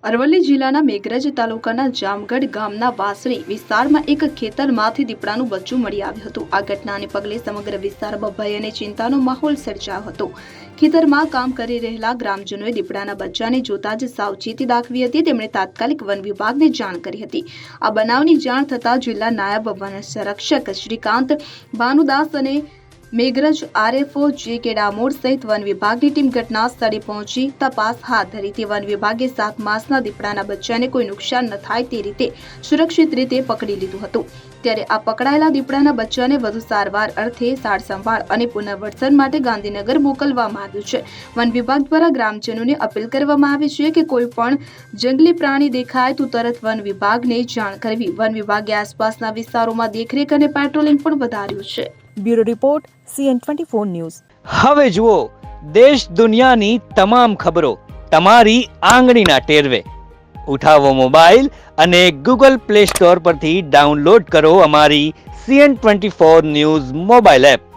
અરવલ્લી જિલ્લાના મેઘરજ તાલુકાના જામગઢ ગામના વાસણી વિસ્તારમાં એક ખેતરમાંથી દીપડાનું બચ્ચું મળી આવ્યું હતું। આ ઘટનાને પગલે સમગ્ર વિસ્તારમાં ભય અને ચિંતાનો માહોલ સર્જાયો હતો। ખેતરમાં કામ કરી રહેલા ગ્રામજનોએ દીપડાના બચ્ચાને જોતા જ સાવચેતી દાખવી હતી। તેમણે તાત્કાલિક વન વિભાગને જાણ કરી હતી। આ બનાવની જાણ થતાં જિલ્લા નાયબ વન સંરક્ષક શ્રીકાંત ભાનુદાસ અને મેઘરજ આરએફઓ જે કે ડામોર સહિત વન વિભાગની ટીમ ઘટના સ્થળે પહોંચી તપાસ હાથ ધરી હતી। વન વિભાગે 7 માસના દીપડાના બચ્ચાને કોઈ નુકસાન ન થાય તે રીતે સુરક્ષિત રીતે પકડી લીધું હતું। ત્યારે આ પકડાયેલા દીપડાના બચ્ચાને વધુ સારવાર અર્થે સારસંભાળ અને પુનર્વસન માટે ગાંધીનગર મોકલવામાં આવ્યું છે। વન વિભાગ દ્વારા ગ્રામજનોને અપીલ કરવામાં આવી છે કે કોઈ પણ જંગલી પ્રાણી દેખાય તો તરત વન વિભાગને જાણ કરવી। વન વિભાગે આસપાસના વિસ્તારોમાં દેખરેખ અને પેટ્રોલિંગ પણ વધાર્યું છે। Bureau report CN24 news. હવે જુઓ દેશ દુનિયાની તમામ ખબરો તમારી આંગળીના ટેરવે। ઉઠાવો મોબાઈલ અને Google Play Store પરથી ડાઉનલોડ કરો અમારી CN24 ન્યૂઝ મોબાઈલ એપ।